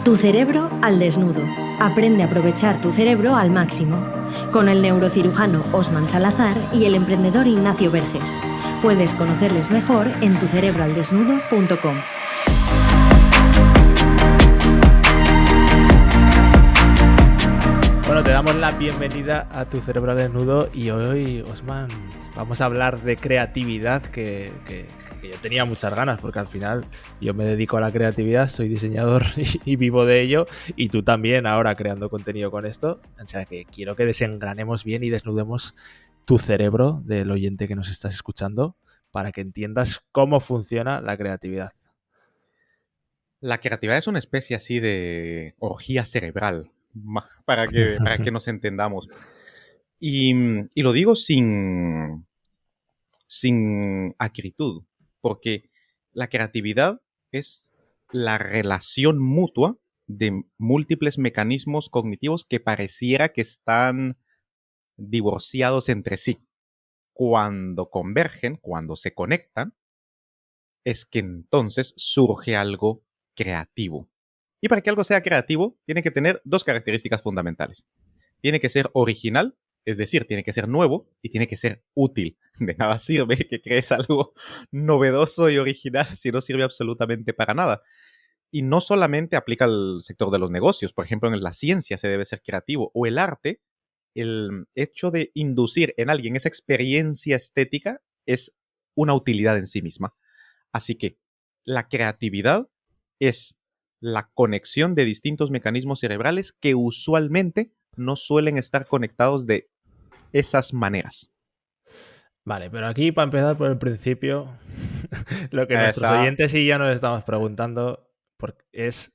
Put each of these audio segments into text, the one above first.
Tu cerebro al desnudo. Aprende a aprovechar tu cerebro al máximo. Con el neurocirujano Osman Salazar y el emprendedor Ignacio Verges. Puedes conocerles mejor en tucerebroaldesnudo.com. Bueno, te damos la bienvenida a Tu Cerebro al Desnudo y hoy, Osman, vamos a hablar de creatividad que yo tenía muchas ganas porque al final yo me dedico a la creatividad, soy diseñador y vivo de ello, y tú también ahora creando contenido con esto. O sea que quiero que desengranemos bien y desnudemos tu cerebro del oyente que nos estás escuchando para que entiendas cómo funciona la creatividad. La creatividad es una especie así de orgía cerebral, para que nos entendamos. Y lo digo sin acritud, porque la creatividad es la relación mutua de múltiples mecanismos cognitivos que pareciera que están divorciados entre sí. Cuando convergen, cuando se conectan, es que entonces surge algo creativo. Y para que algo sea creativo, tiene que tener dos características fundamentales. Tiene que ser original, es decir, tiene que ser nuevo, y tiene que ser útil. De nada sirve que crees algo novedoso y original si no sirve absolutamente para nada. Y no solamente aplica al sector de los negocios, por ejemplo, en la ciencia se debe ser creativo, o el arte, el hecho de inducir en alguien esa experiencia estética es una utilidad en sí misma. Así que la creatividad es la conexión de distintos mecanismos cerebrales que usualmente no suelen estar conectados de esas maneras. Vale, pero aquí para empezar por el principio, lo que nuestros oyentes y yo nos estamos preguntando es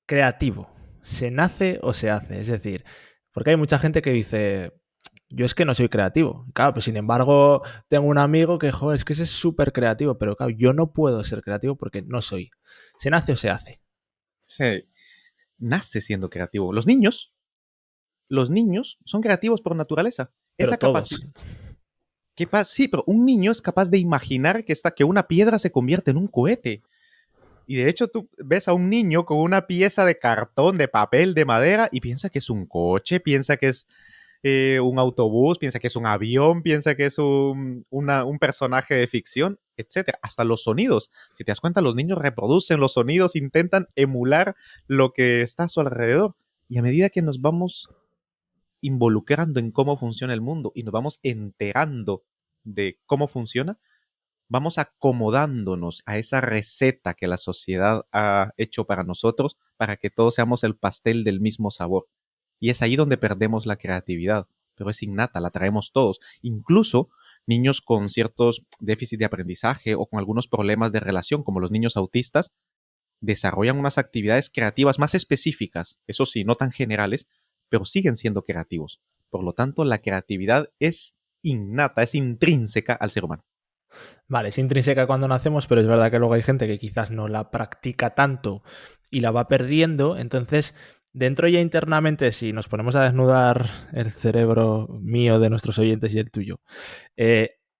creativo. ¿Se nace o se hace? Es decir, porque hay mucha gente que dice, yo es que no soy creativo. Claro, pues sin embargo, tengo un amigo que, joder, es que ese es súper creativo, pero claro, yo no puedo ser creativo porque no soy. ¿Se nace o se hace? Se nace siendo creativo. Los niños son creativos por naturaleza. Pero Esa todos. capacidad. Sí, pero un niño es capaz de imaginar que una piedra se convierte en un cohete. Y de hecho tú ves a un niño con una pieza de cartón, de papel, de madera, y piensa que es un coche, piensa que es un autobús, piensa que es un avión, piensa que es un personaje de ficción, etc. Hasta los sonidos. Si te das cuenta, los niños reproducen los sonidos, intentan emular lo que está a su alrededor. Y a medida que nos vamos involucrando en cómo funciona el mundo y nos vamos enterando de cómo funciona, vamos acomodándonos a esa receta que la sociedad ha hecho para nosotros, para que todos seamos el pastel del mismo sabor. Y es ahí donde perdemos la creatividad, pero es innata, la traemos todos. Incluso niños con ciertos déficits de aprendizaje o con algunos problemas de relación, como los niños autistas, desarrollan unas actividades creativas más específicas, eso sí, no tan generales, pero siguen siendo creativos. Por lo tanto, la creatividad es innata, es intrínseca al ser humano. Vale, es intrínseca cuando nacemos, pero es verdad que luego hay gente que quizás no la practica tanto y la va perdiendo. Entonces, dentro ya internamente, si nos ponemos a desnudar el cerebro mío, de nuestros oyentes y el tuyo,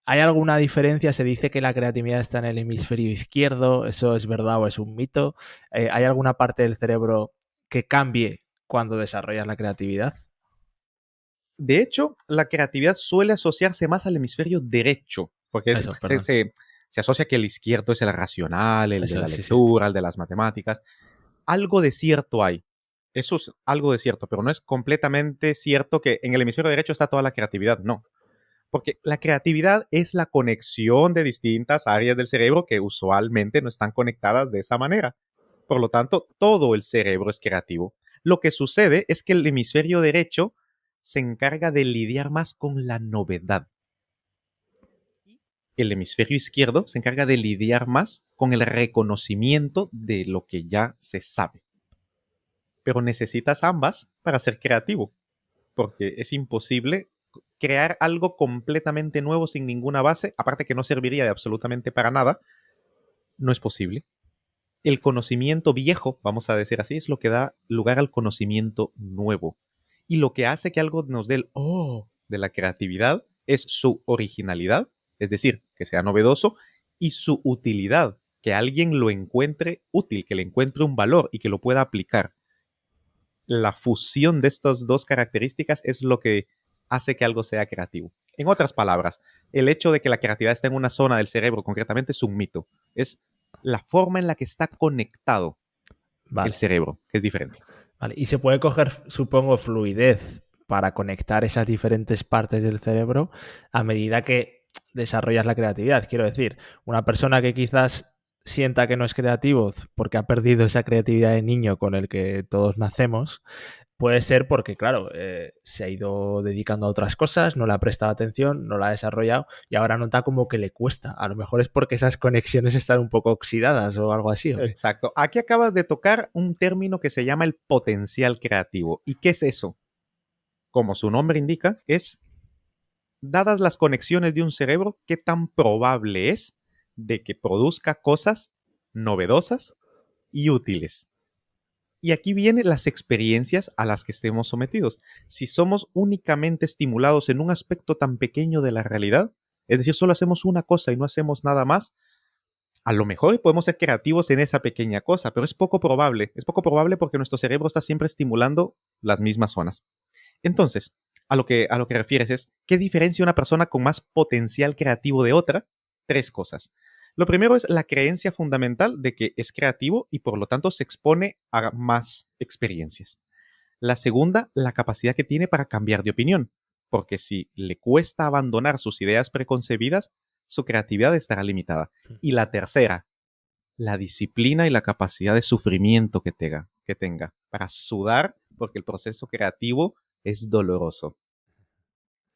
¿hay alguna diferencia? ¿Se dice que la creatividad está en el hemisferio izquierdo? ¿Eso es verdad o es un mito? ¿Hay alguna parte del cerebro que cambie cuando desarrollas la creatividad? De hecho, la creatividad suele asociarse más al hemisferio derecho, porque se asocia que el izquierdo es el racional, el de la lectura, el de las matemáticas. Algo de cierto hay. Eso es algo de cierto, pero no es completamente cierto que en el hemisferio derecho está toda la creatividad, no. Porque la creatividad es la conexión de distintas áreas del cerebro que usualmente no están conectadas de esa manera. Por lo tanto, todo el cerebro es creativo. Lo que sucede es que el hemisferio derecho se encarga de lidiar más con la novedad. El hemisferio izquierdo se encarga de lidiar más con el reconocimiento de lo que ya se sabe. Pero necesitas ambas para ser creativo, porque es imposible crear algo completamente nuevo sin ninguna base, aparte que no serviría de absolutamente para nada, no es posible. El conocimiento viejo, vamos a decir así, es lo que da lugar al conocimiento nuevo. Y lo que hace que algo nos dé el de la creatividad es su originalidad, es decir, que sea novedoso, y su utilidad, que alguien lo encuentre útil, que le encuentre un valor y que lo pueda aplicar. La fusión de estas dos características es lo que hace que algo sea creativo. En otras palabras, el hecho de que la creatividad esté en una zona del cerebro concretamente es un mito. Es la forma en la que está conectado el Vale, cerebro, que es diferente. vale. Y se puede coger, supongo, fluidez para conectar esas diferentes partes del cerebro a medida que desarrollas la creatividad. Quiero decir, una persona que quizás sienta que no es creativo porque ha perdido esa creatividad de niño con el que todos nacemos, puede ser porque, claro, se ha ido dedicando a otras cosas, no le ha prestado atención, no la ha desarrollado y ahora nota como que le cuesta. A lo mejor es porque esas conexiones están un poco oxidadas o algo así, ¿o qué? Exacto. Aquí acabas de tocar un término que se llama el potencial creativo. ¿Y qué es eso? Como su nombre indica, es, dadas las conexiones de un cerebro, qué tan probable es de que produzca cosas novedosas y útiles. Y aquí vienen las experiencias a las que estemos sometidos. Si somos únicamente estimulados en un aspecto tan pequeño de la realidad, es decir, solo hacemos una cosa y no hacemos nada más, a lo mejor podemos ser creativos en esa pequeña cosa, pero es poco probable. Es poco probable porque nuestro cerebro está siempre estimulando las mismas zonas. Entonces, a lo que refieres es, ¿qué diferencia una persona con más potencial creativo de otra? Tres cosas. Lo primero es la creencia fundamental de que es creativo y por lo tanto se expone a más experiencias. La segunda, la capacidad que tiene para cambiar de opinión, porque si le cuesta abandonar sus ideas preconcebidas, su creatividad estará limitada. Y la tercera, la disciplina y la capacidad de sufrimiento que tenga para sudar, porque el proceso creativo es doloroso.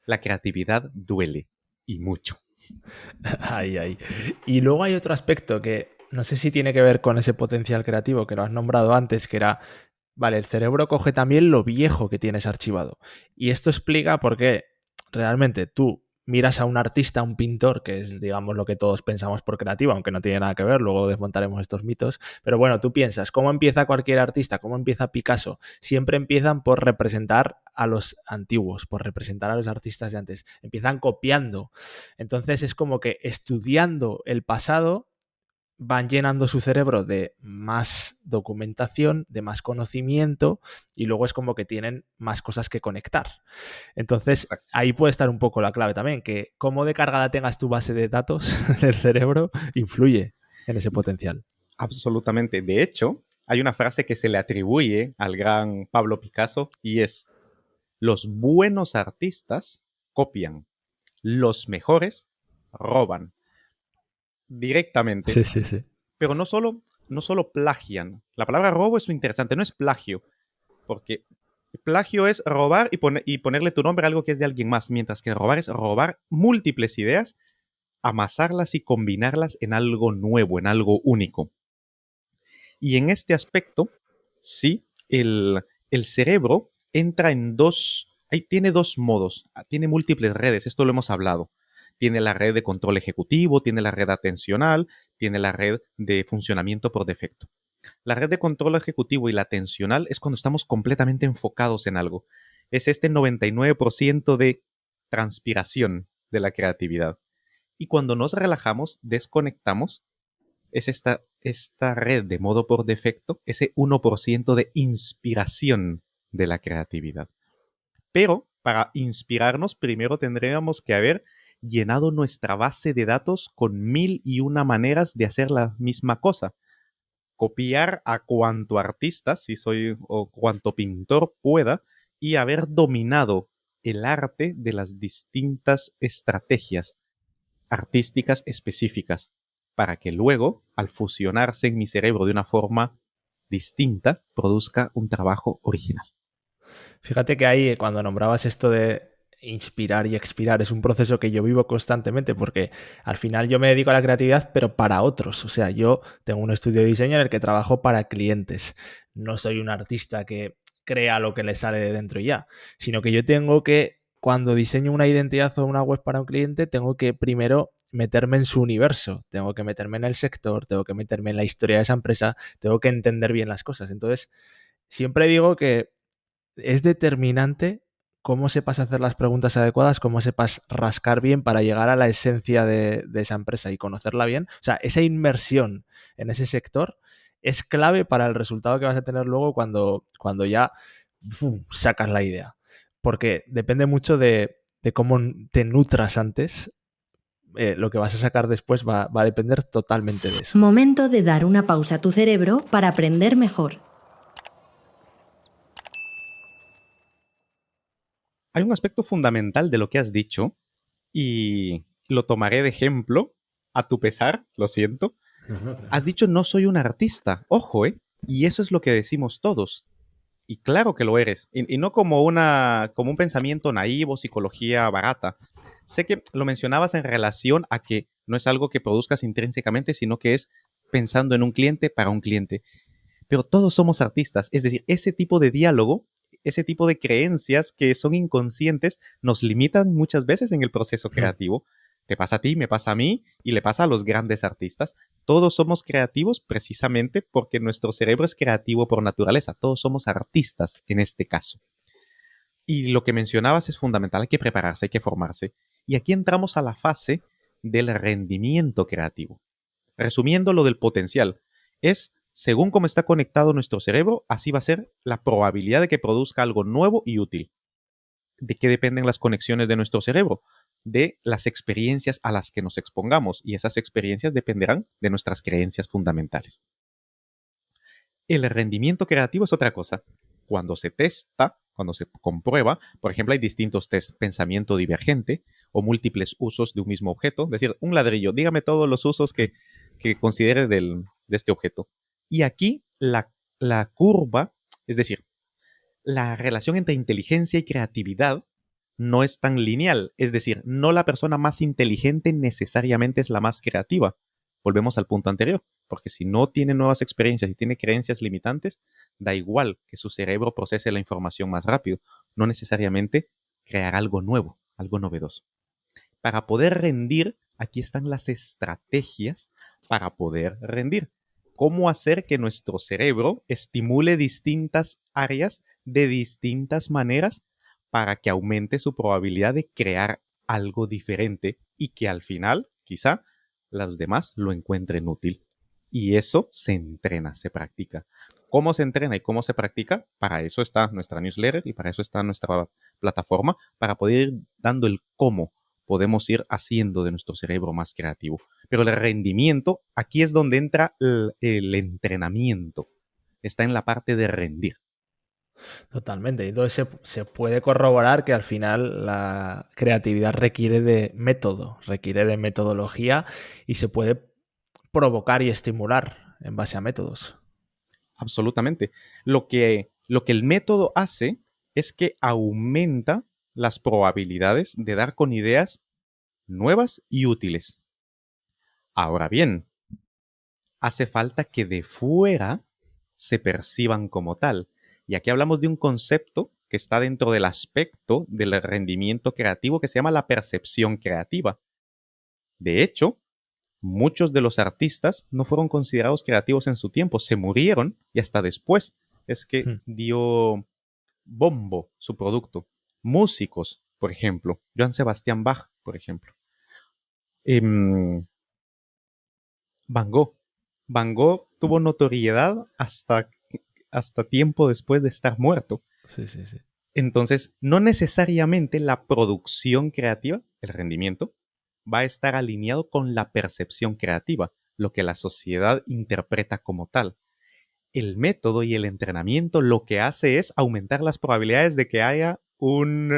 La creatividad duele y mucho. Ay, ay. Y luego hay otro aspecto que no sé si tiene que ver con ese potencial creativo que lo has nombrado antes, que era, vale, el cerebro coge también lo viejo que tienes archivado. Y esto explica por qué realmente tú miras a un artista, a un pintor, que es, digamos, lo que todos pensamos por creativo, aunque no tiene nada que ver, luego desmontaremos estos mitos. Pero bueno, tú piensas, ¿cómo empieza cualquier artista? ¿Cómo empieza Picasso? Siempre empiezan por representar a los antiguos, por representar a los artistas de antes. Empiezan copiando. Entonces es como que estudiando el pasado van llenando su cerebro de más documentación, de más conocimiento y luego es como que tienen más cosas que conectar. Entonces Exacto. ahí puede estar un poco la clave también, que cómo de cargada tengas tu base de datos del cerebro influye en ese potencial. Absolutamente. De hecho, hay una frase que se le atribuye al gran Pablo Picasso y es, los buenos artistas copian, los mejores roban directamente. Sí, sí, sí. Pero no solo plagian. La palabra robo es lo interesante, no es plagio, porque plagio es robar y ponerle tu nombre a algo que es de alguien más, mientras que robar es robar múltiples ideas, amasarlas y combinarlas en algo nuevo, en algo único. Y en este aspecto, sí, el cerebro entra en tiene dos modos, tiene múltiples redes, esto lo hemos hablado. Tiene la red de control ejecutivo, tiene la red atencional, tiene la red de funcionamiento por defecto. La red de control ejecutivo y la atencional es cuando estamos completamente enfocados en algo. Es este 99% de transpiración de la creatividad. Y cuando nos relajamos, desconectamos, es esta red de modo por defecto, ese 1% de inspiración de la creatividad. Pero para inspirarnos, primero tendríamos que haber llenado nuestra base de datos con 1001 maneras de hacer la misma cosa. Copiar a cuanto artista, si soy, o cuanto pintor pueda, y haber dominado el arte de las distintas estrategias artísticas específicas, para que luego, al fusionarse en mi cerebro de una forma distinta, produzca un trabajo original. Fíjate que ahí, cuando nombrabas esto de inspirar y expirar, es un proceso que yo vivo constantemente porque al final yo me dedico a la creatividad, pero para otros. O sea, yo tengo un estudio de diseño en el que trabajo para clientes. No soy un artista que crea lo que le sale de dentro y ya, sino que yo tengo que, cuando diseño una identidad o una web para un cliente, tengo que primero meterme en su universo, tengo que meterme en el sector, tengo que meterme en la historia de esa empresa, tengo que entender bien las cosas. Entonces, siempre digo que es determinante cómo sepas hacer las preguntas adecuadas, cómo sepas rascar bien para llegar a la esencia de esa empresa y conocerla bien. O sea, esa inmersión en ese sector es clave para el resultado que vas a tener luego cuando ya ¡fum!, sacas la idea. Porque depende mucho de cómo te nutras antes. Lo que vas a sacar después va a depender totalmente de eso. Momento de dar una pausa a tu cerebro para aprender mejor. Hay un aspecto fundamental de lo que has dicho y lo tomaré de ejemplo, a tu pesar, lo siento. Has dicho no soy un artista, ojo, ¿eh? Y eso es lo que decimos todos. Y claro que lo eres. Y no como un pensamiento naivo, psicología barata. Sé que lo mencionabas en relación a que no es algo que produzcas intrínsecamente, sino que es pensando en un cliente para un cliente. Pero todos somos artistas. Es decir, ese tipo de diálogo, ese tipo de creencias que son inconscientes, nos limitan muchas veces en el proceso creativo. Te pasa a ti, me pasa a mí y le pasa a los grandes artistas. Todos somos creativos precisamente porque nuestro cerebro es creativo por naturaleza. Todos somos artistas en este caso. Y lo que mencionabas es fundamental. Hay que prepararse, hay que formarse. Y aquí entramos a la fase del rendimiento creativo. Resumiendo lo del potencial, es según cómo está conectado nuestro cerebro, así va a ser la probabilidad de que produzca algo nuevo y útil. ¿De qué dependen las conexiones de nuestro cerebro? De las experiencias a las que nos expongamos, y esas experiencias dependerán de nuestras creencias fundamentales. El rendimiento creativo es otra cosa. Cuando se testa, cuando se comprueba, por ejemplo, hay distintos test: pensamiento divergente o múltiples usos de un mismo objeto. Es decir, un ladrillo, dígame todos los usos que considere de este objeto. Y aquí la curva, es decir, la relación entre inteligencia y creatividad no es tan lineal. Es decir, no la persona más inteligente necesariamente es la más creativa. Volvemos al punto anterior, porque si no tiene nuevas experiencias y tiene creencias limitantes, da igual que su cerebro procese la información más rápido, no necesariamente crear algo nuevo, algo novedoso. Para poder rendir, aquí están las estrategias para poder rendir. ¿Cómo hacer que nuestro cerebro estimule distintas áreas de distintas maneras para que aumente su probabilidad de crear algo diferente y que al final, quizá, los demás lo encuentren útil? Y eso se entrena, se practica. ¿Cómo se entrena y cómo se practica? Para eso está nuestra newsletter y para eso está nuestra plataforma, para poder ir dando el cómo podemos ir haciendo de nuestro cerebro más creativo. Pero el rendimiento, aquí es donde entra el entrenamiento. Está en la parte de rendir. Totalmente. Entonces se puede corroborar que al final la creatividad requiere de método, requiere de metodología y se puede provocar y estimular en base a métodos. Absolutamente. Lo que el método hace es que aumenta las probabilidades de dar con ideas nuevas y útiles. Ahora bien, hace falta que de fuera se perciban como tal. Y aquí hablamos de un concepto que está dentro del aspecto del rendimiento creativo que se llama la percepción creativa. De hecho, muchos de los artistas no fueron considerados creativos en su tiempo, se murieron y hasta después es que dio bombo su producto. Músicos, por ejemplo, Johann Sebastian Bach, por ejemplo. Van Gogh. Van Gogh tuvo notoriedad hasta tiempo después de estar muerto. Sí, sí, sí. Entonces, no necesariamente la producción creativa, el rendimiento, va a estar alineado con la percepción creativa, lo que la sociedad interpreta como tal. El método y el entrenamiento lo que hace es aumentar las probabilidades de que haya un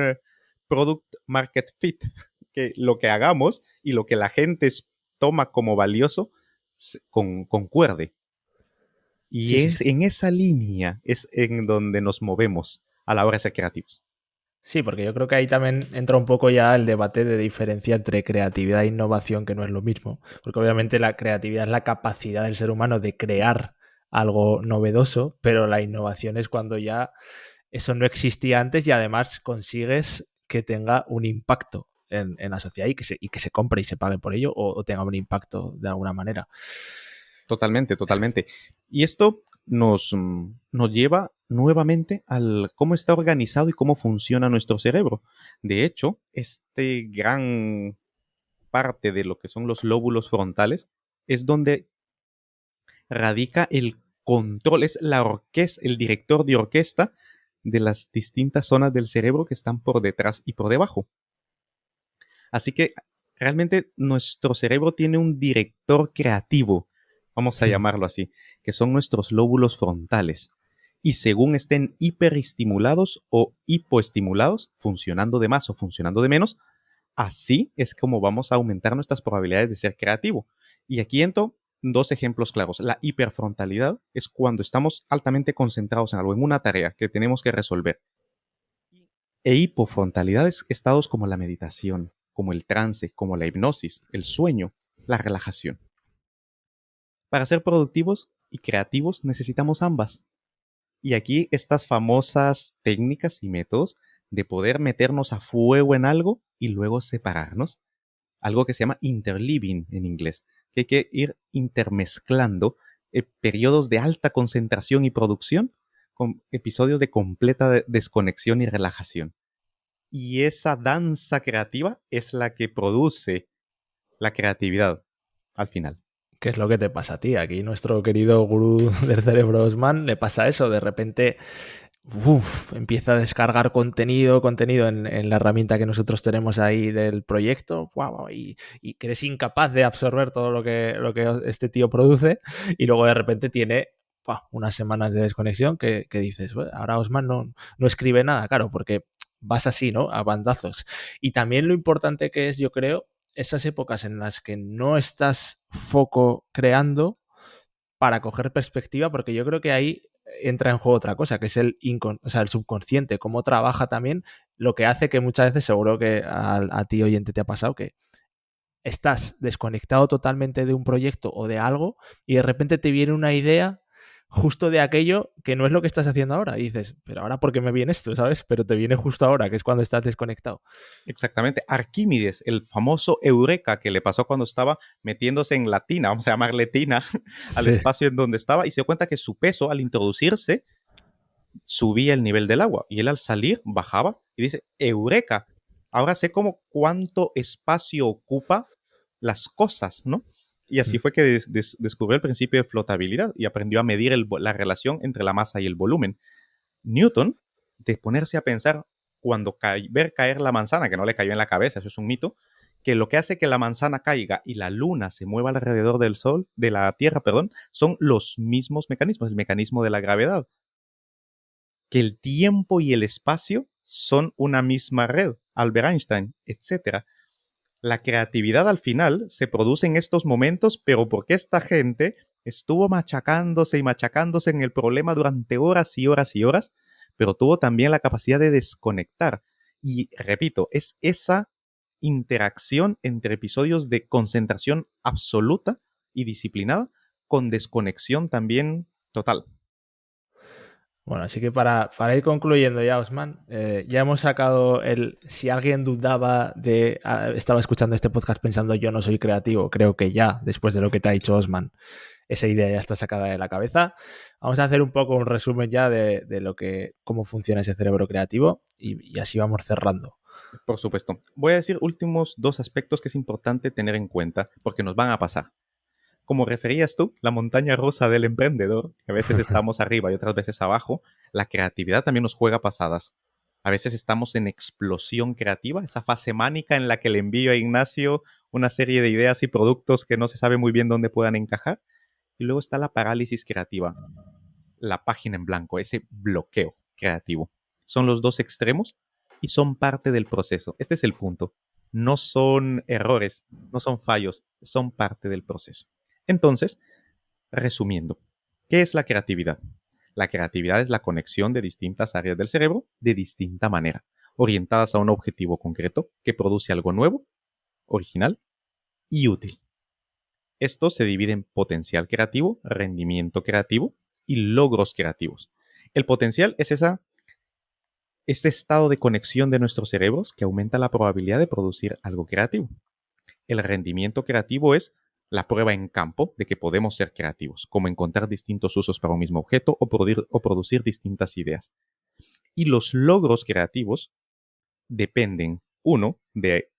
product market fit, que lo que hagamos y lo que la gente toma como valioso concuerde. Y en esa línea es en donde nos movemos a la hora de ser creativos. Sí, porque yo creo que ahí también entra un poco ya el debate de diferencia entre creatividad e innovación, que no es lo mismo. Porque obviamente la creatividad es la capacidad del ser humano de crear algo novedoso, pero la innovación es cuando ya eso no existía antes y además consigues que tenga un impacto en la sociedad y que se compre y se pague por ello o tenga un impacto de alguna manera. Totalmente, totalmente. Y esto nos lleva nuevamente al cómo está organizado y cómo funciona nuestro cerebro. De hecho, gran parte de lo que son los lóbulos frontales es donde radica el control, es el director de orquesta de las distintas zonas del cerebro que están por detrás y por debajo. Así que realmente nuestro cerebro tiene un director creativo, vamos a llamarlo así, que son nuestros lóbulos frontales. Y según estén hiperestimulados o hipoestimulados, funcionando de más o funcionando de menos, así es como vamos a aumentar nuestras probabilidades de ser creativo. Y aquí entro dos ejemplos claros. La hiperfrontalidad es cuando estamos altamente concentrados en algo, en una tarea que tenemos que resolver. E hipofrontalidad es estados como la meditación, como el trance, como la hipnosis, el sueño, la relajación. Para ser productivos y creativos necesitamos ambas. Y aquí estas famosas técnicas y métodos de poder meternos a fuego en algo y luego separarnos. Algo que se llama interleaving en inglés, que hay que ir intermezclando periodos de alta concentración y producción con episodios de completa desconexión y relajación. Y esa danza creativa es la que produce la creatividad al final. ¿Qué es lo que te pasa a ti? Aquí nuestro querido gurú del cerebro Osman le pasa eso, de repente empieza a descargar contenido en la herramienta que nosotros tenemos ahí del proyecto, y que eres incapaz de absorber todo lo que este tío produce, y luego de repente tiene unas semanas de desconexión que dices, bueno, ahora Osman no escribe nada, claro, porque vas así, ¿no? A bandazos. Y también lo importante que es, yo creo, esas épocas en las que no estás foco creando para coger perspectiva, porque yo creo que ahí entra en juego otra cosa, que es el subconsciente, cómo trabaja también, lo que hace que muchas veces, seguro que a ti oyente te ha pasado, que estás desconectado totalmente de un proyecto o de algo y de repente te viene una idea justo de aquello que no es lo que estás haciendo ahora. Y dices, pero ahora ¿por qué me viene esto? ¿Sabes? Pero te viene justo ahora, que es cuando estás desconectado. Exactamente. Arquímedes, el famoso Eureka que le pasó cuando estaba metiéndose en la tina, vamos a llamarle tina, al espacio en donde estaba, y se dio cuenta que su peso al introducirse subía el nivel del agua y él al salir bajaba y dice, Eureka, ahora sé cuánto espacio ocupa las cosas, ¿no? Y así fue que descubrió el principio de flotabilidad y aprendió a medir la relación entre la masa y el volumen. Newton, de ponerse a pensar cuando ver caer la manzana, que no le cayó en la cabeza, eso es un mito, que lo que hace que la manzana caiga y la luna se mueva alrededor del sol, de la Tierra, perdón, son los mismos mecanismos, el mecanismo de la gravedad. Que el tiempo y el espacio son una misma red, Albert Einstein, etc. La creatividad al final se produce en estos momentos, pero porque esta gente estuvo machacándose y machacándose en el problema durante horas y horas y horas, pero tuvo también la capacidad de desconectar. Y repito, es esa interacción entre episodios de concentración absoluta y disciplinada con desconexión también total. Bueno, así que para ir concluyendo ya, Osman, ya hemos sacado si alguien dudaba estaba escuchando este podcast pensando yo no soy creativo, creo que ya, después de lo que te ha dicho Osman, esa idea ya está sacada de la cabeza. Vamos a hacer un poco un resumen ya de cómo funciona ese cerebro creativo y así vamos cerrando. Por supuesto. Voy a decir últimos dos aspectos que es importante tener en cuenta porque nos van a pasar. Como referías tú, la montaña rusa del emprendedor, que a veces estamos arriba y otras veces abajo, la creatividad también nos juega pasadas. A veces estamos en explosión creativa, esa fase mánica en la que le envío a Ignacio una serie de ideas y productos que no se sabe muy bien dónde puedan encajar. Y luego está la parálisis creativa, la página en blanco, ese bloqueo creativo. Son los dos extremos y son parte del proceso. Este es el punto. No son errores, no son fallos, son parte del proceso. Entonces, resumiendo, ¿qué es la creatividad? La creatividad es la conexión de distintas áreas del cerebro de distinta manera, orientadas a un objetivo concreto que produce algo nuevo, original y útil. Esto se divide en potencial creativo, rendimiento creativo y logros creativos. El potencial es este estado de conexión de nuestros cerebros que aumenta la probabilidad de producir algo creativo. El rendimiento creativo es la prueba en campo de que podemos ser creativos, como encontrar distintos usos para un mismo objeto o producir distintas ideas. Y los logros creativos dependen, uno, de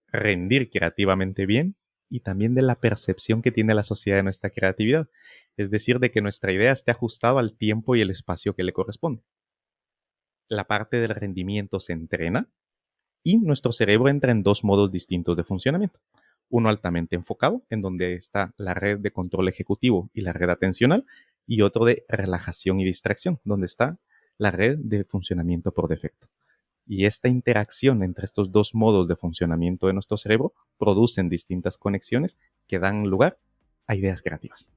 rendir creativamente bien y también de la percepción que tiene la sociedad de nuestra creatividad. Es decir, de que nuestra idea esté ajustada al tiempo y el espacio que le corresponde. La parte del rendimiento se entrena y nuestro cerebro entra en dos modos distintos de funcionamiento. Uno altamente enfocado, en donde está la red de control ejecutivo y la red atencional, y otro de relajación y distracción, donde está la red de funcionamiento por defecto. Y esta interacción entre estos dos modos de funcionamiento de nuestro cerebro producen distintas conexiones que dan lugar a ideas creativas.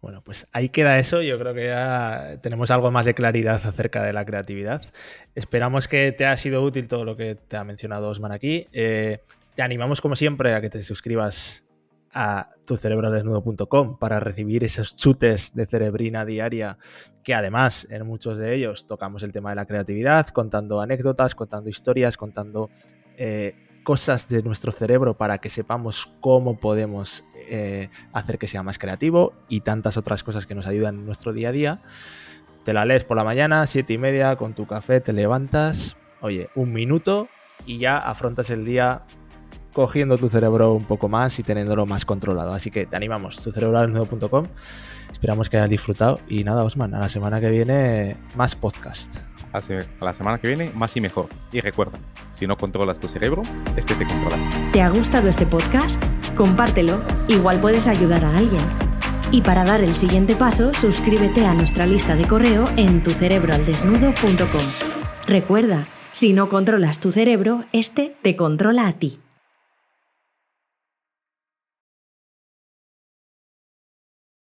Bueno, pues ahí queda eso. Yo creo que ya tenemos algo más de claridad acerca de la creatividad. Esperamos que te haya sido útil todo lo que te ha mencionado Osman aquí. Te animamos, como siempre, a que te suscribas a tucerebraldesnudo.com para recibir esos chutes de cerebrina diaria, que además en muchos de ellos tocamos el tema de la creatividad, contando anécdotas, contando historias, contando cosas de nuestro cerebro para que sepamos cómo podemos hacer que sea más creativo, y tantas otras cosas que nos ayudan en nuestro día a día. Te la lees por la mañana, 7:30, con tu café, te levantas, oye, 1 minuto y ya afrontas el día cogiendo tu cerebro un poco más y teniéndolo más controlado. Así que te animamos, tucerebraldesnudo.com. Esperamos que hayas disfrutado y nada, Osman, a la semana que viene más podcast. A la semana que viene, más y mejor. Y recuerda, si no controlas tu cerebro, este te controla. ¿Te ha gustado este podcast? Compártelo, igual puedes ayudar a alguien. Y para dar el siguiente paso, suscríbete a nuestra lista de correo en tucerebraldesnudo.com. Recuerda, si no controlas tu cerebro, este te controla a ti.